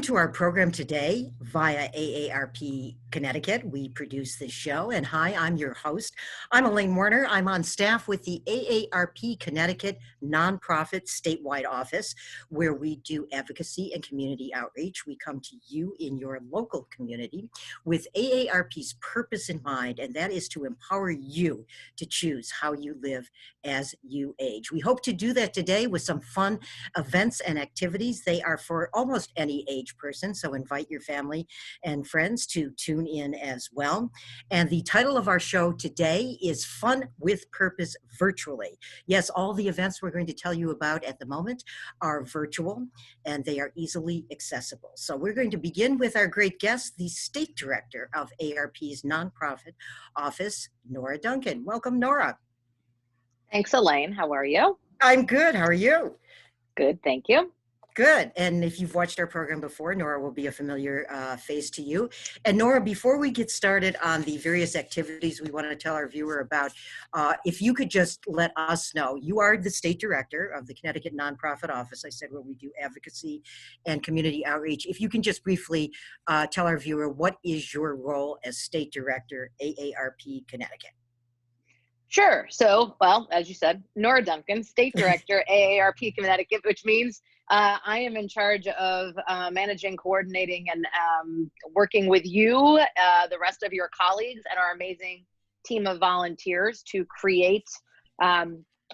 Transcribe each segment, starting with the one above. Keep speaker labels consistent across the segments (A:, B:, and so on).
A: Welcome to our program today via AARP Connecticut. We produce this show, and hi, I'm your host. I'm Elaine Warner. I'm on staff with the AARP Connecticut nonprofit statewide office, where we do advocacy and community outreach. We come to you in your local community with AARP's purpose in mind, and that is to empower you to choose how you live as you age. We hope to do that today with some fun events and activities. They are for almost any age person, so invite your family and friends to tune in as well. And the title of our show today is Fun with Purpose Virtually. Yes, all the events we're going to tell you about at the moment are virtual, and they are easily accessible. So we're going to begin with our great guest, the State Director of AARP's nonprofit office, Nora Duncan. Welcome, Nora.
B: Thanks, Elaine. How are you?
A: I'm good. How are you?
B: Good, thank you.
A: Good. And if you've watched our program before, Nora will be a familiar face to you. And Nora, before we get started on the various activities we want to tell our viewer about, if you could just let us know, you are the State Director of the Connecticut Nonprofit Office, I said, where we do advocacy and community outreach. If you can just briefly tell our viewer, what is your role as State Director, AARP Connecticut?
B: Sure. So, well, as you said, Nora Duncan, State Director, AARP Connecticut, which means I am in charge of managing, coordinating, and working with you, the rest of your colleagues, and our amazing team of volunteers to create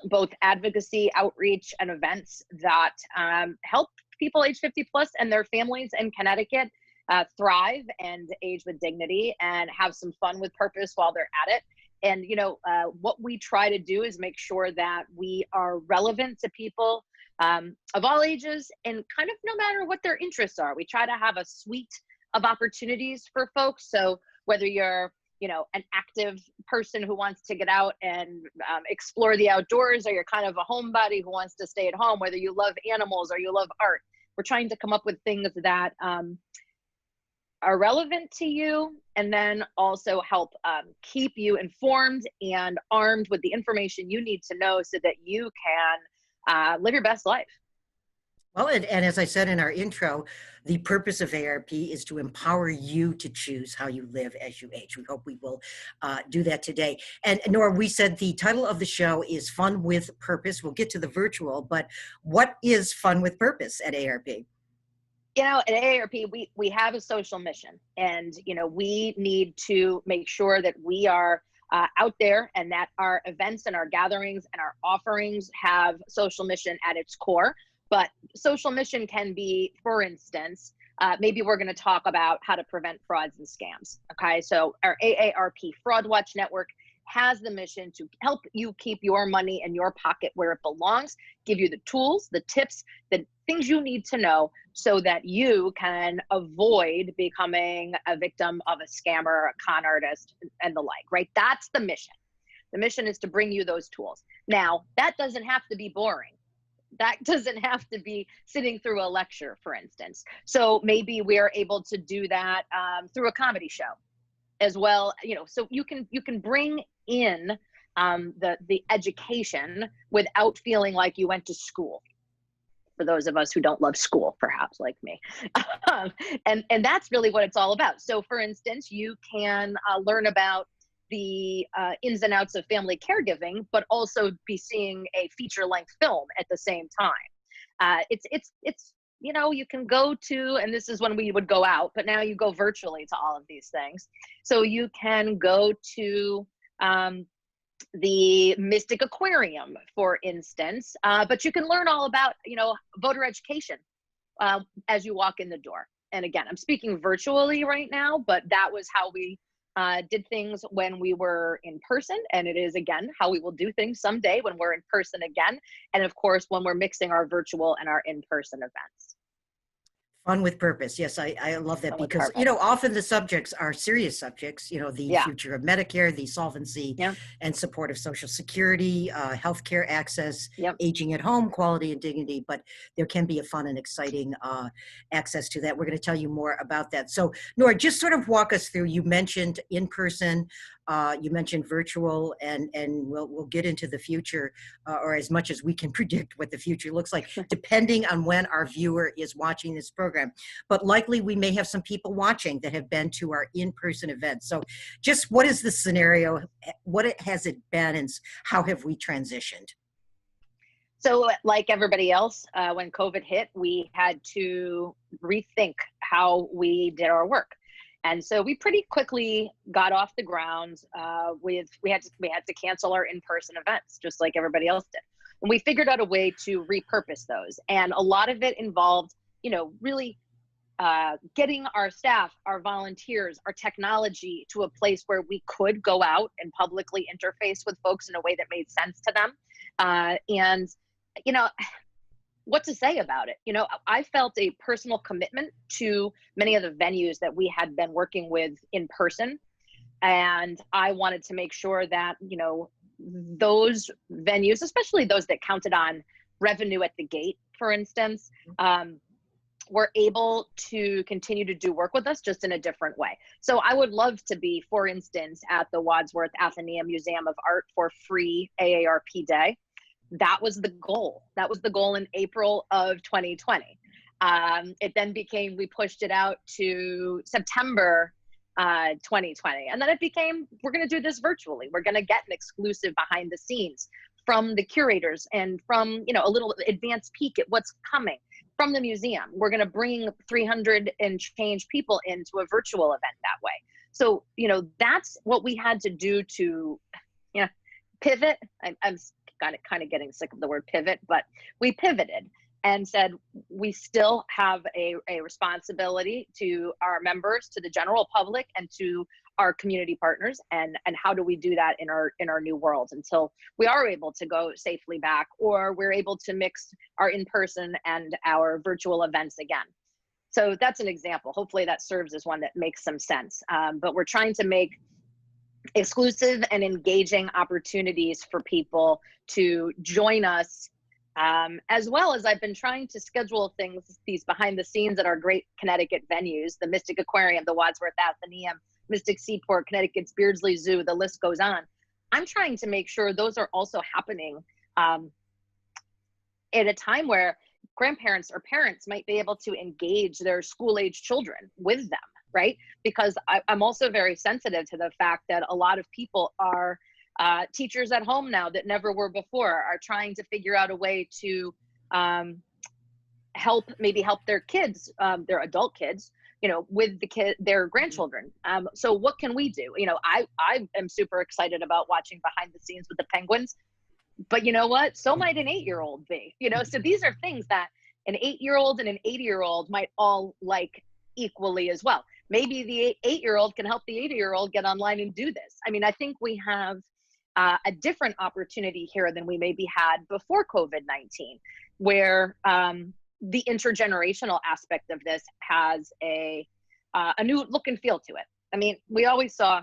B: both advocacy, outreach, and events that help people age 50 plus and their families in Connecticut thrive and age with dignity and have some fun with purpose while they're at it. And, you know, what we try to do is make sure that we are relevant to people of all ages and kind of no matter what their interests are. We try to have a suite of opportunities for folks. So whether you're, you know, an active person who wants to get out and explore the outdoors, or you're kind of a homebody who wants to stay at home, whether you love animals or you love art, we're trying to come up with things that are relevant to you, and then also help keep you informed and armed with the information you need to know so that you can live your best life.
A: Well, and as I said in our intro, the purpose of AARP is to empower you to choose how you live as you age. We hope we will do that today. And Nora, we said the title of the show is Fun with Purpose. We'll get to the virtual, but what is Fun with Purpose at AARP?
B: You know, at AARP, we have a social mission, and, you know, we need to make sure that we are out there and that our events and our gatherings and our offerings have social mission at its core. But social mission can be, for instance, maybe we're going to talk about how to prevent frauds and scams. Okay, so our AARP Fraud Watch Network has the mission to help you keep your money in your pocket where it belongs, give you the tools, the tips, the things you need to know so that you can avoid becoming a victim of a scammer, a con artist, and the like, right? That's the mission. The mission is to bring you those tools. Now, that doesn't have to be boring. That doesn't have to be sitting through a lecture, for instance. So maybe we're able to do that through a comedy show as well. You know, so you can bring in the education without feeling like you went to school. For those of us who don't love school, perhaps like me. And that's really what it's all about. So for instance, you can learn about the ins and outs of family caregiving, but also be seeing a feature-length film at the same time. It's you know, you can go to, and this is when we would go out, but now you go virtually to all of these things. So you can go to the Mystic Aquarium, for instance, but you can learn all about, you know, voter education as you walk in the door. And again, I'm speaking virtually right now, but that was how we did things when we were in person. And it is, again, how we will do things someday when we're in person again. And of course, when we're mixing our virtual and our in-person events.
A: Fun with purpose. Yes, I love that because, you know, often the subjects are serious subjects, you know, the future of Medicare, the solvency and support of Social Security, healthcare access, aging at home, quality and dignity, but there can be a fun and exciting access to that. We're going to tell you more about that. So, Nora, just sort of walk us through, you mentioned in-person, you mentioned virtual, and we'll get into the future, or as much as we can predict what the future looks like, depending on when our viewer is watching this program. program, but likely we may have some people watching that have been to our in-person events. So just what is the scenario? Has it been, and how have we transitioned?
B: So like everybody else, when COVID hit, we had to rethink how we did our work. And so we pretty quickly got off the ground we had to cancel our in-person events just like everybody else did. And we figured out a way to repurpose those. And a lot of it involved, really getting our staff, our volunteers, our technology to a place where we could go out and publicly interface with folks in a way that made sense to them. And what to say about it? I felt a personal commitment to many of the venues that we had been working with in person. And I wanted to make sure that, those venues, especially those that counted on revenue at the gate, for instance, were able to continue to do work with us just in a different way. So I would love to be, for instance, at the Wadsworth Atheneum Museum of Art for free AARP Day. That was the goal. That was the goal in April of 2020. It then became, we pushed it out to September 2020. And then it became, we're going to do this virtually. We're going to get an exclusive behind the scenes from the curators and from, a little advanced peek at what's coming from the museum. We're going to bring 300 and change people into a virtual event that way. So, that's what we had to do to, pivot. I'm kind of getting sick of the word pivot, but we pivoted and said, we still have a responsibility to our members, to the general public, and to our community partners. And how do we do that in our new world until we are able to go safely back, or we're able to mix our in-person and our virtual events again. So that's an example. Hopefully that serves as one that makes some sense. But we're trying to make exclusive and engaging opportunities for people to join us, as well as I've been trying to schedule things, these behind the scenes at our great Connecticut venues, the Mystic Aquarium, the Wadsworth Atheneum, Mystic Seaport, Connecticut's Beardsley Zoo, the list goes on. I'm trying to make sure those are also happening at a time where grandparents or parents might be able to engage their school-age children with them, right? Because I'm also very sensitive to the fact that a lot of people are teachers at home now that never were before, are trying to figure out a way to help their kids, their adult kids, with their grandchildren. So what can we do? I am super excited about watching behind the scenes with the Penguins, but you know what? So might an 8-year-old be, so these are things that an 8-year-old and an 80-year-old might all like equally as well. Maybe the 8-year-old can help the 80-year-old get online and do this. I mean, I think we have a different opportunity here than we maybe had before COVID-19, where the intergenerational aspect of this has a new look and feel to it. I mean, we always saw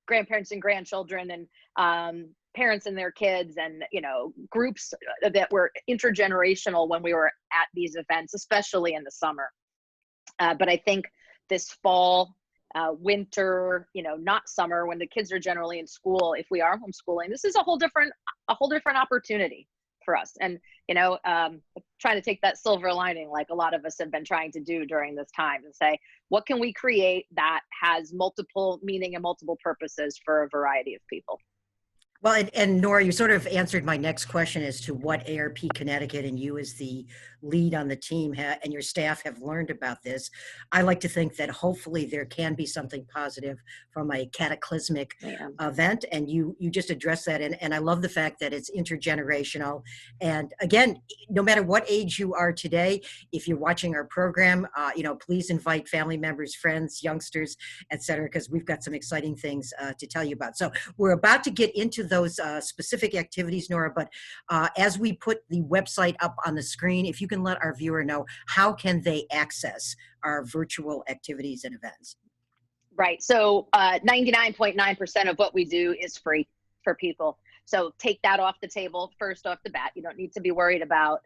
B: grandparents and grandchildren and parents and their kids and, groups that were intergenerational when we were at these events, especially in the summer. But I think this fall, winter, not summer, when the kids are generally in school, if we are homeschooling, this is a whole different opportunity for us. And, trying to take that silver lining, like a lot of us have been trying to do during this time, and say, what can we create that has multiple meaning and multiple purposes for a variety of people?
A: Well, and Nora, you sort of answered my next question as to what AARP Connecticut and you as the lead on the team and your staff have learned about this. I like to think that hopefully there can be something positive from a cataclysmic event, and you just addressed that. And I love the fact that it's intergenerational. And again, no matter what age you are today, if you're watching our program, please invite family members, friends, youngsters, et cetera, because we've got some exciting things to tell you about. So we're about to get into those specific activities, Nora, but as we put the website up on the screen, if you can let our viewer know, how can they access our virtual activities and events?
B: Right. So 99.9% of what we do is free for people. So take that off the table first off the bat. You don't need to be worried about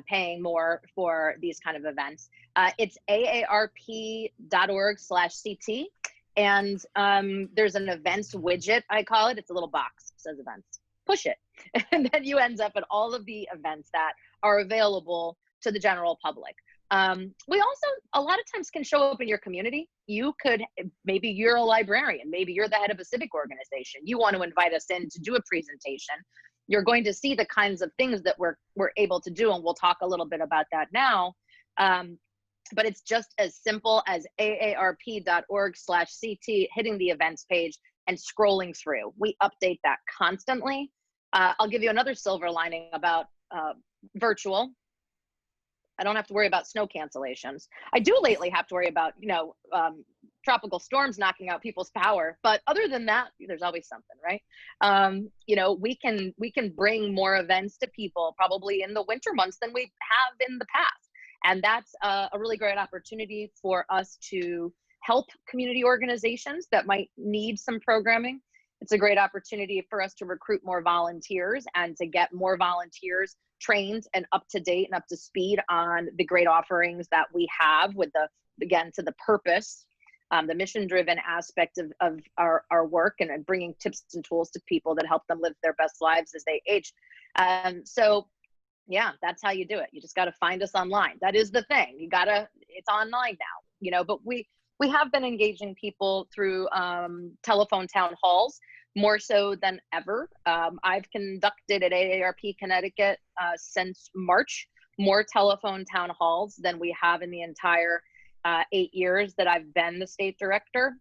B: paying more for these kind of events. It's aarp.org/CT. And there's an events widget, I call it. It's a little box, it says events. Push it. And then you end up at all of the events that are available to the general public. We also, a lot of times, can show up in your community. You could, maybe you're a librarian, maybe you're the head of a civic organization. You want to invite us in to do a presentation. You're going to see the kinds of things that we're able to do, and we'll talk a little bit about that now. But it's just as simple as aarp.org/CT, hitting the events page and scrolling through. We update that constantly. I'll give you another silver lining about virtual. I don't have to worry about snow cancellations. I do lately have to worry about, tropical storms knocking out people's power. But other than that, there's always something, right? We can bring more events to people probably in the winter months than we have in the past. And that's a really great opportunity for us to help community organizations that might need some programming. It's a great opportunity for us to recruit more volunteers and to get more volunteers trained and up to date and up to speed on the great offerings that we have with to the purpose, the mission-driven aspect of our work, and bringing tips and tools to people that help them live their best lives as they age. So yeah, that's how you do it. You just got to find us online. That is the thing. It's online now, but we have been engaging people through telephone town halls more so than ever. I've conducted at AARP Connecticut since March more telephone town halls than we have in the entire 8 years that I've been the state director.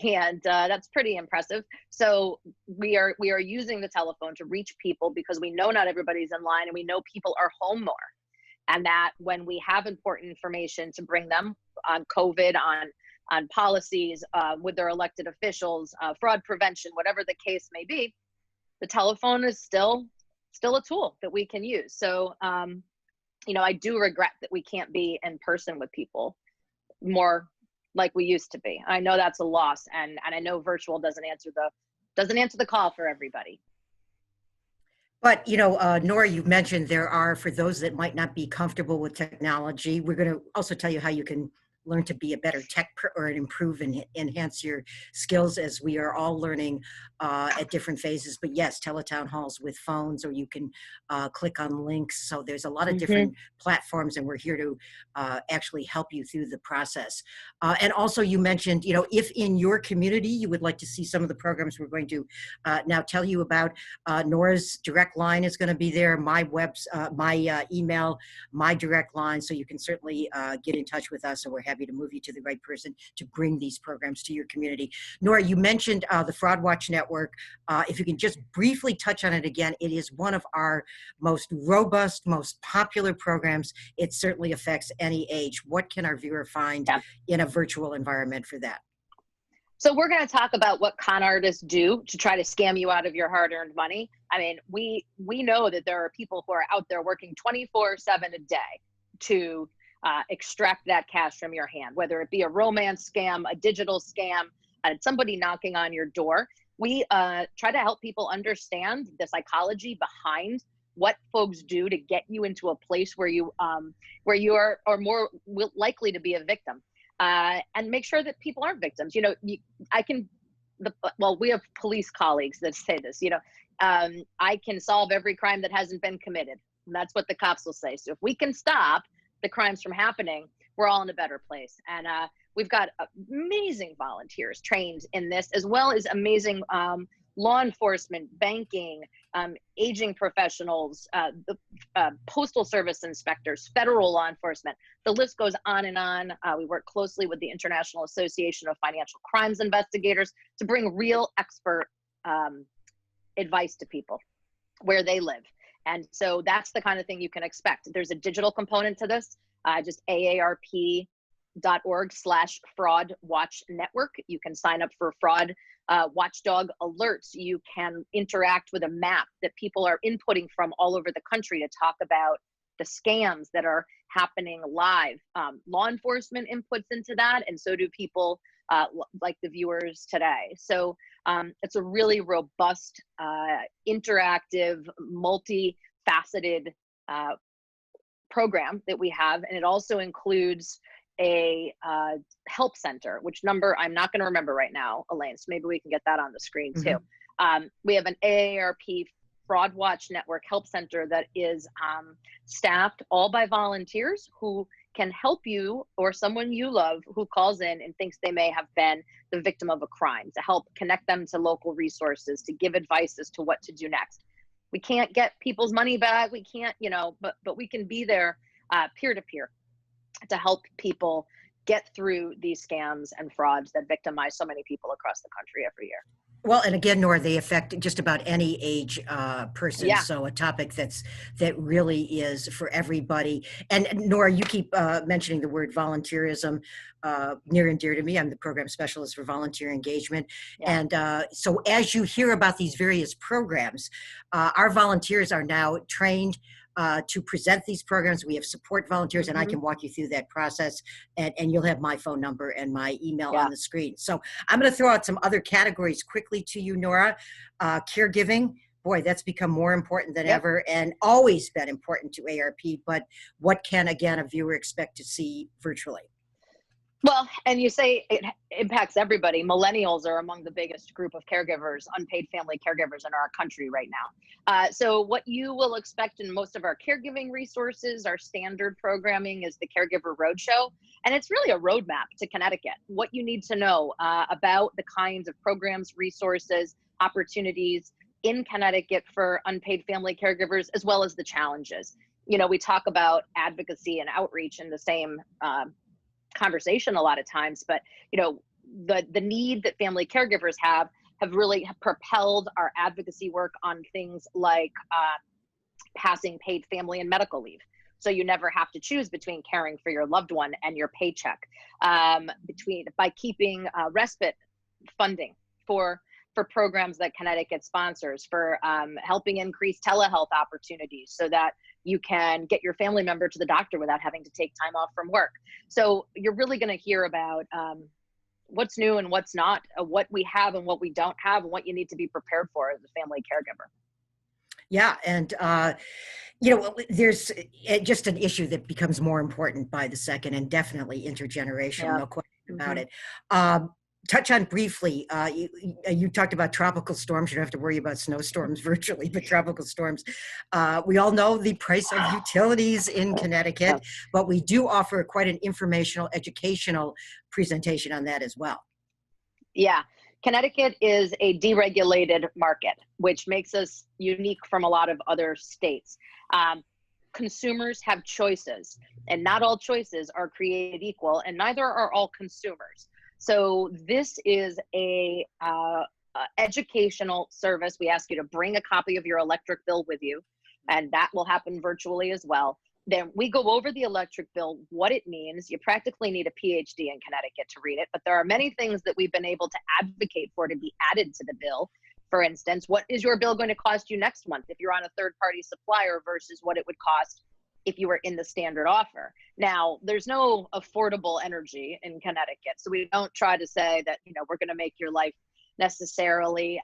B: And that's pretty impressive. So we are using the telephone to reach people because we know not everybody's in line, and we know people are home more. And that when we have important information to bring them on COVID, on policies, with their elected officials, fraud prevention, whatever the case may be, the telephone is still a tool that we can use. So, I do regret that we can't be in person with people more like we used to be. I know that's a loss, and I know virtual doesn't answer the call for everybody.
A: But, Nora, you mentioned there are, for those that might not be comfortable with technology, we're going to also tell you how you can learn to be a better or improve and enhance your skills, as we are all learning at different phases. But yes, teletown halls with phones, or you can click on links. So there's a lot of different platforms, and we're here to actually help you through the process. And also, you mentioned, if in your community you would like to see some of the programs we're going to now tell you about, Nora's direct line is going to be there, my email, my direct line, so you can certainly get in touch with us, and we're happy to move you to the right person to bring these programs to your community. Nora, you mentioned the Fraud Watch Network. If you can just briefly touch on it again, it is one of our most robust, most popular programs. It certainly affects any age. What can our viewer find in a virtual environment for that?
B: So we're going to talk about what con artists do to try to scam you out of your hard-earned money. I mean, we know that there are people who are out there working 24/7 a day to extract that cash from your hand, whether it be a romance scam, a digital scam, somebody knocking on your door. We try to help people understand the psychology behind what folks do to get you into a place where you are more likely to be a victim, and make sure that people aren't victims. We have police colleagues that say this. I can solve every crime that hasn't been committed. And that's what the cops will say. So if we can stop the crimes from happening, we're all in a better place. And we've got amazing volunteers trained in this, as well as amazing law enforcement, banking, aging professionals, the postal service inspectors, federal law enforcement. The list goes on and on. We work closely with the International Association of Financial Crimes Investigators to bring real expert advice to people where they live. And so that's the kind of thing you can expect. There's a digital component to this, just AARP.org/fraud watch network. You can sign up for fraud watchdog alerts. You can interact with a map that people are inputting from all over the country to talk about the scams that are happening live. Law enforcement inputs into that, and so do people like the viewers today. So it's a really robust, interactive, multifaceted program that we have, and it also includes a help center, which number I'm not going to remember right now, Elaine, so maybe we can get that on the screen too. We have an AARP Fraud Watch Network help center that is staffed all by volunteers who can help you or someone you love who calls in and thinks they may have been the victim of a crime, to help connect them to local resources, to give advice as to what to do next. We can't get people's money back. We can't, but we can be there peer to peer to help people get through these scams and frauds that victimize so many people across the country every year.
A: Well, and again, Nora, they affect just about any age person.
B: Yeah.
A: So a topic that really is for everybody. And Nora, you keep mentioning the word volunteerism, near and dear to me. I'm the program specialist for volunteer engagement.
B: Yeah.
A: And so as you hear about these various programs, our volunteers are now trained to present these programs. We have support volunteers, and I can walk you through that process, and you'll have my phone number and my email on the screen. So I'm going to throw out some other categories quickly to you, Nora. Caregiving, boy, that's become more important than ever, and always been important to AARP, but what can, again, a viewer expect to see virtually?
B: Well, and you say it impacts everybody. Millennials are among the biggest group of caregivers, unpaid family caregivers in our country right now. So what you will expect in most of our caregiving resources, our standard programming, is the Caregiver Roadshow. And it's really a roadmap to Connecticut, what you need to know about the kinds of programs, resources, opportunities in Connecticut for unpaid family caregivers, as well as the challenges. We talk about advocacy and outreach in the same conversation a lot of times, but the need that family caregivers have really propelled our advocacy work on things like passing paid family and medical leave, so you never have to choose between caring for your loved one and your paycheck, by keeping respite funding for programs that Connecticut sponsors, for helping increase telehealth opportunities so that you can get your family member to the doctor without having to take time off from work. So you're really going to hear about what's new and what's not, what we have and what we don't have, and what you need to be prepared for as a family caregiver.
A: Yeah, and there's just an issue that becomes more important by the second, and definitely intergenerational, no question about it. Touch on briefly, you talked about tropical storms. You don't have to worry about snowstorms virtually, but tropical storms. We all know the price of utilities in Connecticut, but we do offer quite an informational, educational presentation on that as well.
B: Yeah. Connecticut is a deregulated market, which makes us unique from a lot of other states. Consumers have choices, and not all choices are created equal, and neither are all consumers. So this is a educational service. We ask you to bring a copy of your electric bill with you, and that will happen virtually as well. Then we go over the electric bill, what it means. You practically need a PhD in Connecticut to read it, but there are many things that we've been able to advocate for to be added to the bill. For instance, what is your bill going to cost you next month if you're on a third-party supplier versus what it would cost if you were in the standard offer? Now, there's no affordable energy in Connecticut, so we don't try to say that, we're going to make your life necessarily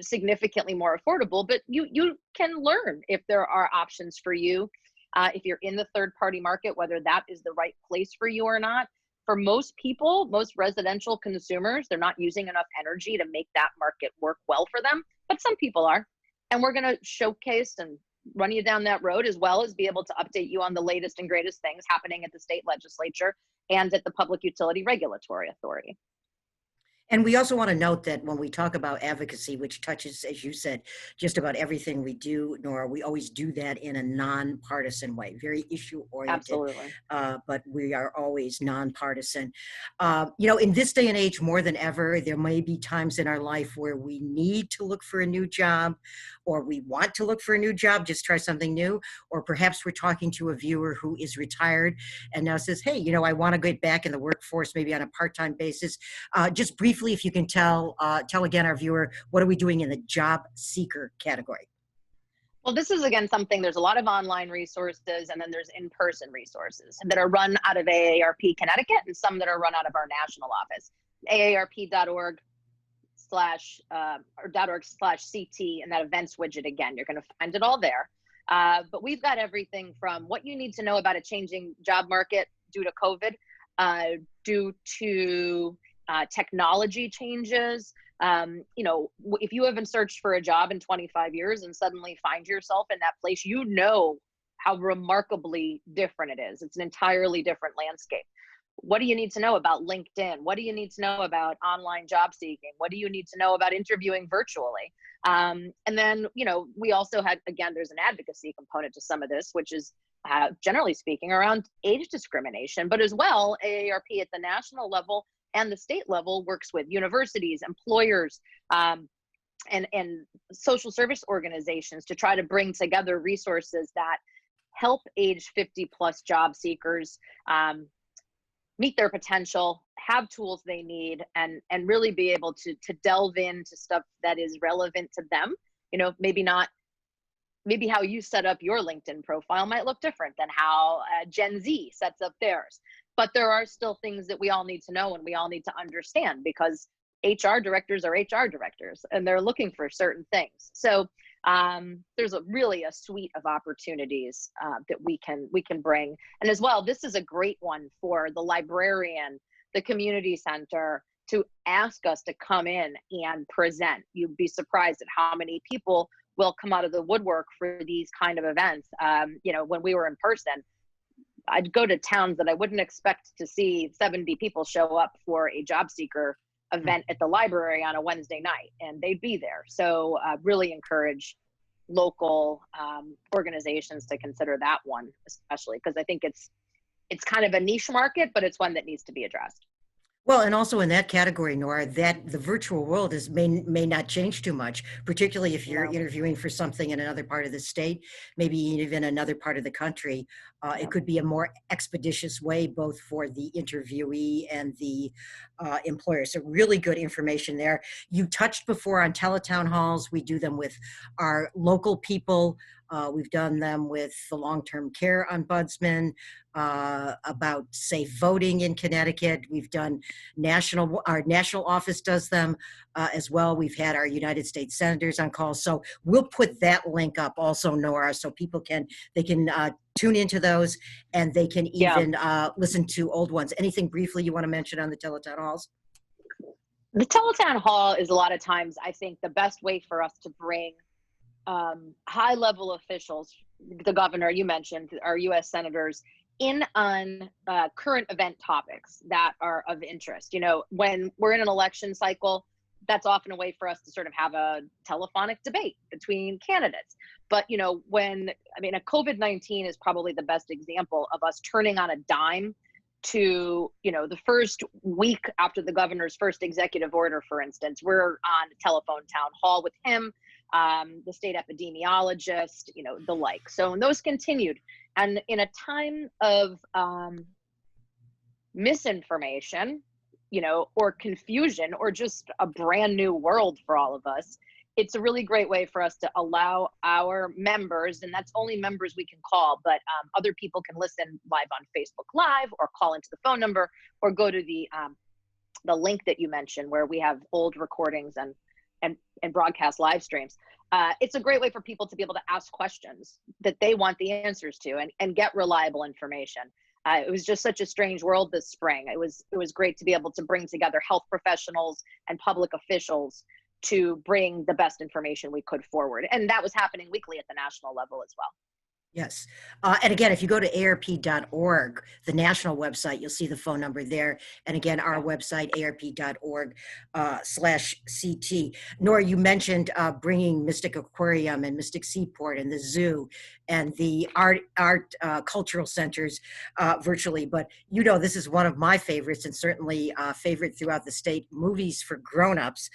B: significantly more affordable, but you can learn if there are options for you, if you're in the third-party market, whether that is the right place for you or not. For most people, most residential consumers, they're not using enough energy to make that market work well for them, but some people are. And we're going to showcase and run you down that road, as well as be able to update you on the latest and greatest things happening at the state legislature and at the Public Utility Regulatory Authority.
A: And we also want to note that when we talk about advocacy, which touches, as you said, just about everything we do, Nora, we always do that in a nonpartisan way, very issue-oriented.
B: Absolutely.
A: But we are always nonpartisan. In this day and age, more than ever, there may be times in our life where we need to look for a new job, or we want to look for a new job, just try something new, or perhaps we're talking to a viewer who is retired and now says, hey, I want to get back in the workforce, maybe on a part-time basis. Just briefly, if you can tell again our viewer, what are we doing in the job seeker category?
B: Well, this is, again, something, there's a lot of online resources, and then there's in-person resources that are run out of AARP Connecticut, and some that are run out of our national office, aarp.org/CT, and that events widget. Again, you're going to find it all there. But we've got everything from what you need to know about a changing job market due to COVID, due to technology changes. If you haven't searched for a job in 25 years and suddenly find yourself in that place, how remarkably different it is. It's an entirely different landscape. What do you need to know about LinkedIn? What do you need to know about online job seeking? What do you need to know about interviewing virtually? And then, we also had, again, there's an advocacy component to some of this, which is generally speaking around age discrimination, but as well, AARP at the national level and the state level works with universities, employers, and social service organizations to try to bring together resources that help age 50 plus job seekers meet their potential, have tools they need, and really be able to delve into stuff that is relevant to them. Maybe how you set up your LinkedIn profile might look different than how Gen Z sets up theirs. But there are still things that we all need to know and we all need to understand, because HR directors are HR directors and they're looking for certain things. So there's really a suite of opportunities that we can bring. And as well, this is a great one for the librarian, the community center, to ask us to come in and present. You'd be surprised at how many people will come out of the woodwork for these kind of events. When we were in person, I'd go to towns that I wouldn't expect to see 70 people show up for a job seeker event at the library on a Wednesday night, and they'd be there. So really encourage local organizations to consider that one, especially because I think it's kind of a niche market, but it's one that needs to be addressed.
A: Well, and also in that category, Nora, that the virtual world may not change too much, particularly if you're interviewing for something in another part of the state, maybe even another part of the country. It could be a more expeditious way, both for the interviewee and the employer. So really good information there. You touched before on teletown halls. We do them with our local people. We've done them with the long-term care ombudsman, about safe voting in Connecticut. We've done our national office does them as well. We've had our United States senators on call. So we'll put that link up also, Nora, so people can tune into those, and they can even listen to old ones. Anything briefly you want to mention on the teletown halls?
B: The teletown hall is a lot of times, I think, the best way for us to bring high level officials, the governor you mentioned, our U.S. senators, in on current event topics that are of interest. When we're in an election cycle, that's often a way for us to sort of have a telephonic debate between candidates. But, a COVID-19 is probably the best example of us turning on a dime to, the first week after the governor's first executive order, for instance, we're on a telephone town hall with him, the state epidemiologist, the like. So those continued. And in a time of misinformation, or confusion, or just a brand new world for all of us, it's a really great way for us to allow our members, and that's only members we can call, but other people can listen live on Facebook Live, or call into the phone number, or go to the link that you mentioned where we have old recordings and broadcast live streams. It's a great way for people to be able to ask questions that they want the answers to, and get reliable information. It was just such a strange world this spring. It was great to be able to bring together health professionals and public officials to bring the best information we could forward. And that was happening weekly at the national level as well.
A: Yes. And again, if you go to aarp.org, the national website, you'll see the phone number there. And again, our website, aarp.org/CT. Nora, you mentioned bringing Mystic Aquarium and Mystic Seaport and the zoo and the art cultural centers virtually. But this is one of my favorites, and certainly favorite throughout the state, movies for grownups.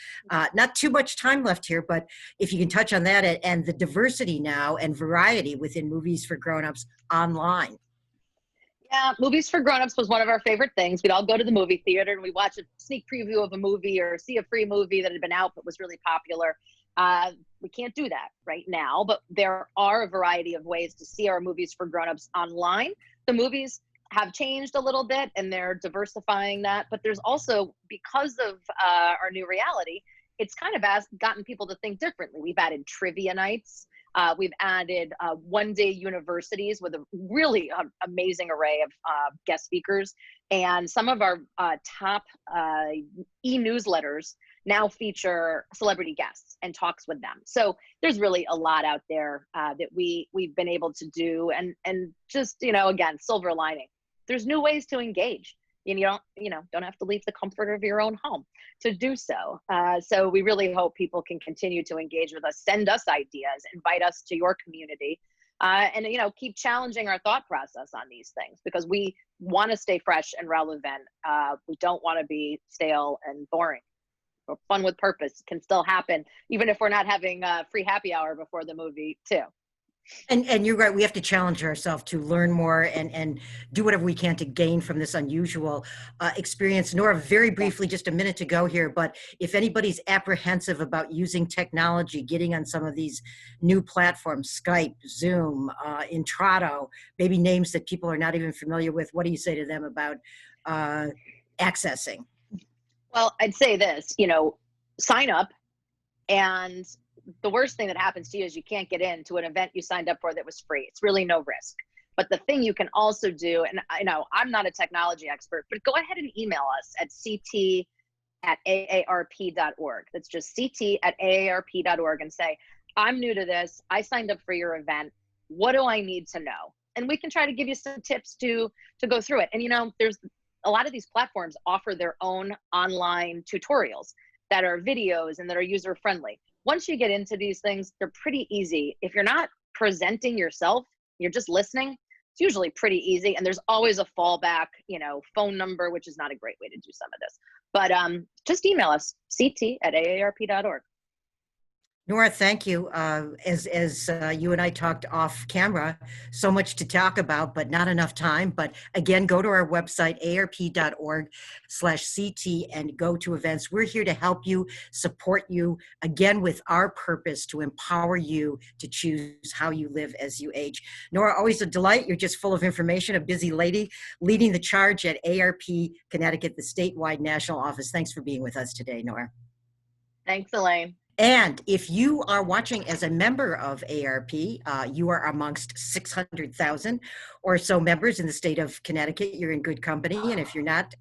A: Not too much time left here, but if you can touch on that and the diversity now and variety within movies for grownups online.
B: Yeah, movies for grownups was one of our favorite things. We'd all go to the movie theater and we watch a sneak preview of a movie or see a free movie that had been out but was really popular. We can't do that right now, but there are a variety of ways to see our movies for grownups online. The movies have changed a little bit and they're diversifying that, but there's also, because of our new reality, it's kind of gotten people to think differently. We've added trivia nights. We've added one-day universities with a really amazing array of guest speakers. And some of our top e-newsletters now feature celebrity guests and talks with them. So there's really a lot out there that we've been able to do, and just, again, silver lining. There's new ways to engage. And you don't have to leave the comfort of your own home to do so. So we really hope people can continue to engage with us, send us ideas, invite us to your community, and keep challenging our thought process on these things, because we want to stay fresh and relevant. We don't want to be stale and boring. Fun with purpose can still happen, even if we're not having a free happy hour before the movie too.
A: And you're right. We have to challenge ourselves to learn more and do whatever we can to gain from this unusual experience. Nora, very briefly, just a minute to go here, but if anybody's apprehensive about using technology, getting on some of these new platforms, Skype, Zoom, Intrado, maybe names that people are not even familiar with, what do you say to them about accessing?
B: Well, I'd say this, sign up, and the worst thing that happens to you is you can't get into an event you signed up for that was free. It's really no risk. But the thing you can also do, and I know I'm not a technology expert, but go ahead and email us at ct@aarp.org. That's just ct@aarp.org, and say, I'm new to this. I signed up for your event. What do I need to know? And we can try to give you some tips to go through it. And there's a lot of these platforms offer their own online tutorials that are videos and that are user friendly. Once you get into these things, they're pretty easy. If you're not presenting yourself, you're just listening, it's usually pretty easy. And there's always a fallback, phone number, which is not a great way to do some of this. But just email us, ct@aarp.org.
A: Nora, thank you. As you and I talked off camera, so much to talk about, but not enough time. But again, go to our website, aarp.org/CT, and go to events. We're here to help you, support you, again, with our purpose to empower you to choose how you live as you age. Nora, always a delight. You're just full of information, a busy lady, leading the charge at AARP Connecticut, the statewide national office. Thanks for being with us today, Nora.
B: Thanks, Elaine.
A: And if you are watching as a member of AARP, you are amongst 600,000 or so members in the state of Connecticut. You're in good company. And if you're not,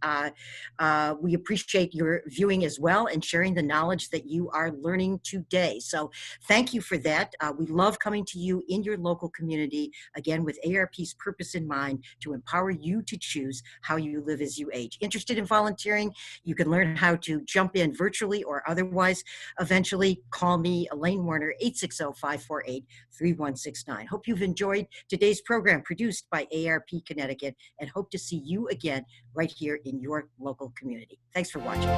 A: we appreciate your viewing as well and sharing the knowledge that you are learning today. So thank you for that. We love coming to you in your local community, again, with AARP's purpose in mind, to empower you to choose how you live as you age. Interested in volunteering? You can learn how to jump in virtually or otherwise. Eventually, call me, Elaine Warner, 860-548-3169. Hope you've enjoyed today's program produced by AARP Connecticut, and hope to see you again right here in your local community. Thanks for watching.